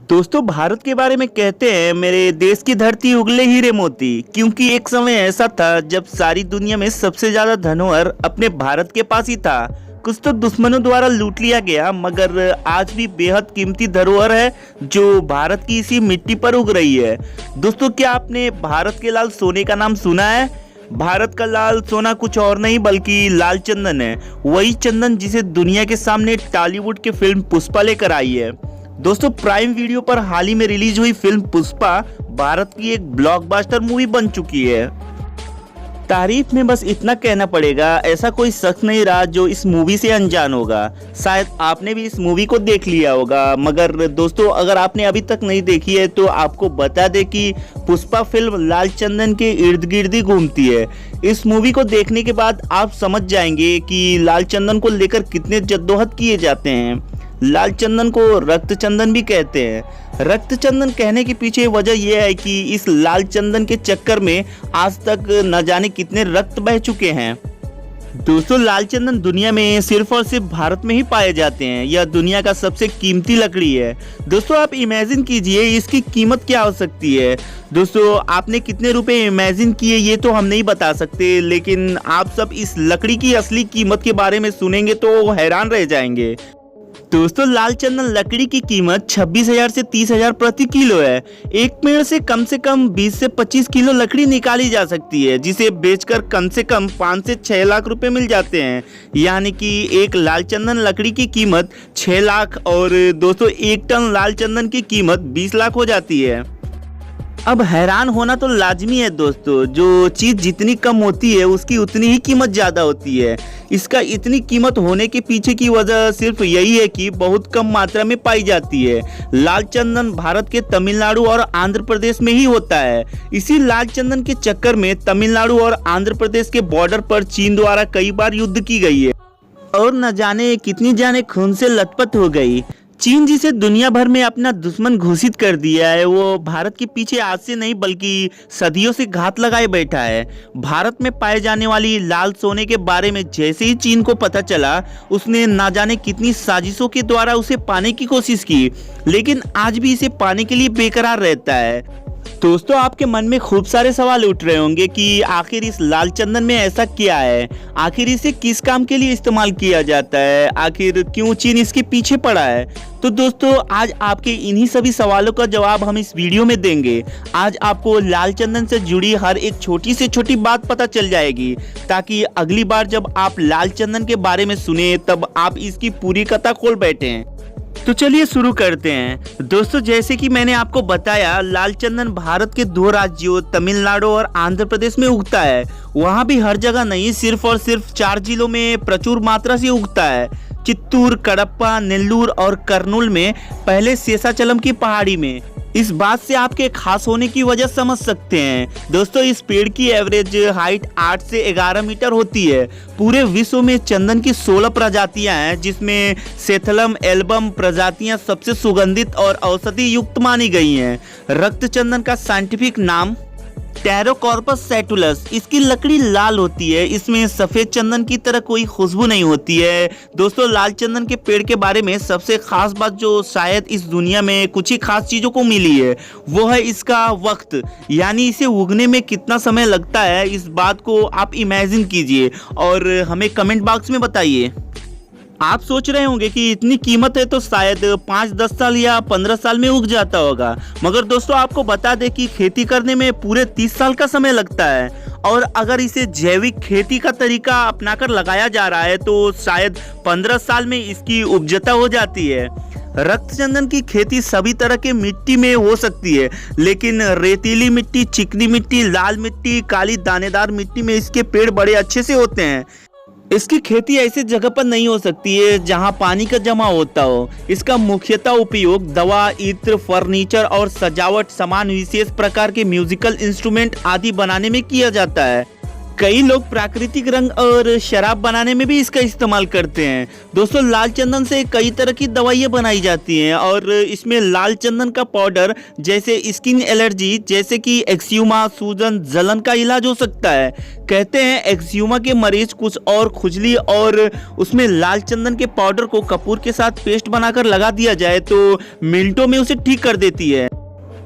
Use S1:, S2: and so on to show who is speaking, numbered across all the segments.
S1: दोस्तों, भारत के बारे में कहते हैं मेरे देश की धरती उगले हीरे मोती। क्योंकि एक समय ऐसा था जब सारी दुनिया में सबसे ज्यादा धनोहर अपने भारत के पास ही था। कुछ तो दुश्मनों द्वारा लूट लिया गया, मगर आज भी बेहद कीमती धरोहर है जो भारत की इसी मिट्टी पर उग रही है। दोस्तों, क्या आपने भारत के लाल सोने का नाम सुना है? भारत का लाल सोना कुछ और नहीं बल्कि लाल चंदन है। वही चंदन जिसे दुनिया के सामने टॉलीवुड की फिल्म पुष्पा लेकर आई है। दोस्तों, प्राइम वीडियो पर हाल ही में रिलीज हुई फिल्म पुष्पा भारत की एक ब्लॉकबस्टर मूवी बन चुकी है। तारीफ में बस इतना कहना पड़ेगा, ऐसा कोई शख्स नहीं रहा जो इस मूवी से अनजान होगा। शायद आपने भी इस मूवी को देख लिया होगा, मगर दोस्तों अगर आपने अभी तक नहीं देखी है तो आपको बता दें कि पुष्पा फिल्म लाल चंदन के इर्द गिर्द ही घूमती है। इस मूवी को देखने के बाद आप समझ जाएंगे कि लाल चंदन को लेकर कितने जद्दोजहद किए जाते हैं। लाल चंदन को रक्त चंदन भी कहते हैं। रक्त चंदन कहने के पीछे वजह यह है कि इस लाल चंदन के चक्कर में आज तक न जाने कितने रक्त बह चुके हैं। दोस्तों, लाल चंदन दुनिया में सिर्फ और सिर्फ भारत में ही पाए जाते हैं। यह दुनिया का सबसे कीमती लकड़ी है। दोस्तों, आप इमेजिन कीजिए इसकी कीमत क्या हो सकती है। दोस्तों, आपने कितने रुपए इमेजिन किए ये तो हम नहीं बता सकते, लेकिन आप सब इस लकड़ी की असली कीमत के बारे में सुनेंगे तो हैरान रह जाएंगे। दोस्तों, लाल चंदन लकड़ी की कीमत 26,000 से 30,000 प्रति किलो है। एक पेड़ से कम 20 से 25 किलो लकड़ी निकाली जा सकती है, जिसे बेचकर कम से कम 5 से 6 लाख रुपए मिल जाते हैं। यानी कि एक लाल चंदन लकड़ी की कीमत 6 लाख और दोस्तों 1 टन लाल चंदन की कीमत 20 लाख हो जाती है। अब हैरान होना तो लाजमी है दोस्तों, जो चीज़ जितनी कम होती है उसकी उतनी ही कीमत ज़्यादा होती है। इसका इतनी कीमत होने के पीछे की वजह सिर्फ यही है कि बहुत कम मात्रा में पाई जाती है। लाल चंदन भारत के तमिलनाडु और आंध्र प्रदेश में ही होता है। इसी लाल चंदन के चक्कर में तमिलनाडु और आंध्र प्रदेश के बॉर्डर पर चीन द्वारा कई बार युद्ध की गई है और न जाने कितनी जाने खून से लथपथ हो गई। चीन जिसे दुनिया भर में अपना दुश्मन घोषित कर दिया है, वो भारत के पीछे आज से नहीं बल्कि सदियों से घात लगाए बैठा है। भारत में पाए जाने वाली लाल सोने के बारे में जैसे ही चीन को पता चला, उसने ना जाने कितनी साजिशों के द्वारा उसे पाने की कोशिश की, लेकिन आज भी इसे पाने के लिए बेकरार रहता है। दोस्तों, आपके मन में खूब सारे सवाल उठ रहे होंगे कि आखिर इस लाल चंदन में ऐसा क्या है, आखिर इसे किस काम के लिए इस्तेमाल किया जाता है, आखिर क्यों चीन इसके पीछे पड़ा है। तो दोस्तों, आज आपके इन्हीं सभी सवालों का जवाब हम इस वीडियो में देंगे। आज आपको लाल चंदन से जुड़ी हर एक छोटी से छोटी बात पता चल जाएगी, ताकि अगली बार जब आप लाल चंदन के बारे में सुने तब आप इसकी पूरी कथा खोल बैठें। तो चलिए शुरू करते हैं। दोस्तों, जैसे कि मैंने आपको बताया, लाल चंदन भारत के 2 राज्यों तमिलनाडु और आंध्र प्रदेश में उगता है। वहाँ भी हर जगह नहीं, सिर्फ और सिर्फ 4 जिलों में प्रचुर मात्रा से उगता है। चित्तूर, कडप्पा, नेल्लूर और कर्नूल में, पहले शेषाचलम की पहाड़ी में। इस बात से आपके खास होने की वजह समझ सकते हैं। दोस्तों, इस पेड़ की एवरेज हाइट 8 से 11 मीटर होती है। पूरे विश्व में चंदन की 16 प्रजातियां हैं, जिसमें सेथलम एल्बम प्रजातियां सबसे सुगंधित और औषधि युक्त मानी गई हैं। रक्त चंदन का साइंटिफिक नाम टेरोकॉर्पस सैटुलस। इसकी लकड़ी लाल होती है, इसमें सफेद चंदन की तरह कोई खुशबू नहीं होती है। दोस्तों, लाल चंदन के पेड़ के बारे में सबसे खास बात जो शायद इस दुनिया में कुछ ही खास चीजों को मिली है, वो है इसका वक्त। यानी इसे उगने में कितना समय लगता है, इस बात को आप इमेजिन कीजिए और हमें कमेंट बॉक्स में बताइए। आप सोच रहे होंगे कि इतनी कीमत है तो शायद 5-10 साल या 15 साल में उग जाता होगा, मगर दोस्तों आपको बता दें कि खेती करने में पूरे 30 साल का समय लगता है। और अगर इसे जैविक खेती का तरीका अपनाकर लगाया जा रहा है तो शायद 15 साल में इसकी उपजता हो जाती है। रक्त चंदन की खेती सभी तरह के मिट्टी में हो सकती है, लेकिन रेतीली मिट्टी, चिकनी मिट्टी, लाल मिट्टी, काली दानेदार मिट्टी में इसके पेड़ बड़े अच्छे से होते हैं। इसकी खेती ऐसी जगह पर नहीं हो सकती है जहां पानी का जमा होता हो। इसका मुख्यतः उपयोग दवा, इत्र, फर्नीचर और सजावट सामान, विशेष प्रकार के म्यूजिकल इंस्ट्रूमेंट आदि बनाने में किया जाता है। कई लोग प्राकृतिक रंग और शराब बनाने में भी इसका इस्तेमाल करते हैं। दोस्तों, लाल चंदन से कई तरह की दवाइयाँ बनाई जाती हैं और इसमें लाल चंदन का पाउडर जैसे स्किन एलर्जी जैसे कि एक्जिमा, सूजन, जलन का इलाज हो सकता है। कहते हैं एक्जिमा के मरीज कुछ और खुजली और उसमें लाल चंदन के पाउडर को कपूर के साथ पेस्ट बनाकर लगा दिया जाए तो मिनटों में उसे ठीक कर देती है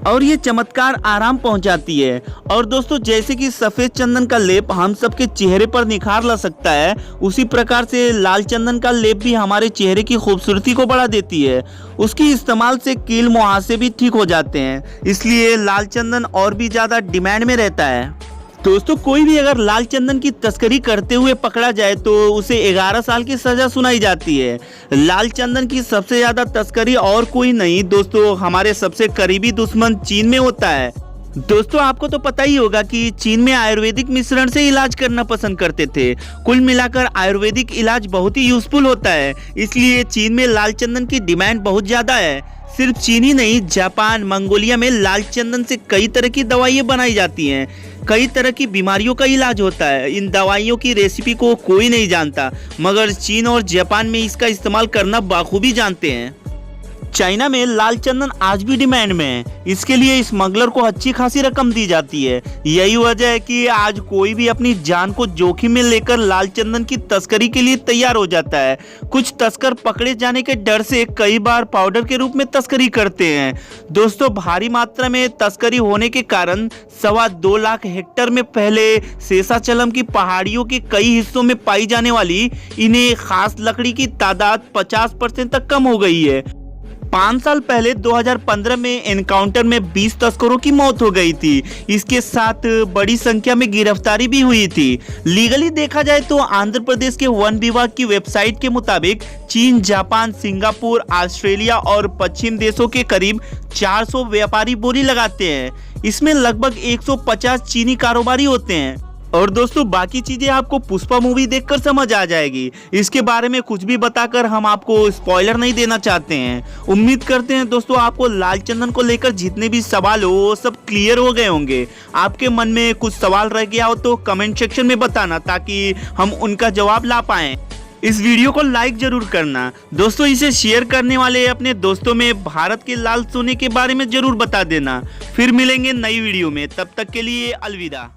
S1: और ये चमत्कार आराम पहुंचाती है। और दोस्तों, जैसे कि सफेद चंदन का लेप हम सबके चेहरे पर निखार ला सकता है, उसी प्रकार से लाल चंदन का लेप भी हमारे चेहरे की खूबसूरती को बढ़ा देती है। उसकी इस्तेमाल से कील मुहासे भी ठीक हो जाते हैं, इसलिए लाल चंदन और भी ज्यादा डिमांड में रहता है। दोस्तों, कोई भी अगर लाल चंदन की तस्करी करते हुए पकड़ा जाए तो उसे 11 साल की सजा सुनाई जाती है। लाल चंदन की सबसे ज्यादा तस्करी और कोई नहीं दोस्तों, हमारे सबसे करीबी दुश्मन चीन में होता है। दोस्तों, आपको तो पता ही होगा कि चीन में आयुर्वेदिक मिश्रण से इलाज करना पसंद करते थे। कुल मिलाकर आयुर्वेदिक इलाज बहुत ही यूजफुल होता है, इसलिए चीन में लाल चंदन की डिमांड बहुत ज्यादा है। सिर्फ चीन ही नहीं, जापान, मंगोलिया में लाल चंदन से कई तरह की दवाइयाँ बनाई जाती हैं। कई तरह की बीमारियों का इलाज होता है। इन दवाइयों की रेसिपी को कोई नहीं जानता, मगर चीन और जापान में इसका इस्तेमाल करना बाखूबी जानते हैं। चाइना में लाल चंदन आज भी डिमांड में है। इसके लिए स्मगलर को अच्छी खासी रकम दी जाती है। यही वजह है कि आज कोई भी अपनी जान को जोखिम में लेकर लाल चंदन की तस्करी के लिए तैयार हो जाता है। कुछ तस्कर पकड़े जाने के डर से कई बार पाउडर के रूप में तस्करी करते हैं। दोस्तों, भारी मात्रा में तस्करी होने के कारण 2.25 लाख हेक्टेयर में पहले शेषाचलम की पहाड़ियों के कई हिस्सों में पाई जाने वाली इन्हें खास लकड़ी की तादाद 50% तक कम हो गई है। 5 साल पहले 2015 में एनकाउंटर में 20 तस्करों की मौत हो गई थी। इसके साथ बड़ी संख्या में गिरफ्तारी भी हुई थी। लीगली देखा जाए तो आंध्र प्रदेश के वन विभाग की वेबसाइट के मुताबिक चीन, जापान, सिंगापुर, ऑस्ट्रेलिया और पश्चिम देशों के करीब 400 व्यापारी बोली लगाते हैं। इसमें लगभग 150 चीनी कारोबारी होते हैं। और दोस्तों, बाकी चीजें आपको पुष्पा मूवी देखकर समझ आ जाएगी। इसके बारे में कुछ भी बताकर हम आपको स्पॉइलर नहीं देना चाहते हैं। उम्मीद करते हैं दोस्तों, आपको लाल चंदन को लेकर जितने भी सवाल हो वो सब क्लियर हो गए होंगे। आपके मन में कुछ सवाल रह गया हो तो कमेंट सेक्शन में बताना, ताकि हम उनका जवाब ला पाएं। इस वीडियो को लाइक जरूर करना दोस्तों। इसे शेयर करने वाले अपने दोस्तों में भारत के लाल सोने के बारे में जरूर बता देना। फिर मिलेंगे नई वीडियो में, तब तक के लिए अलविदा।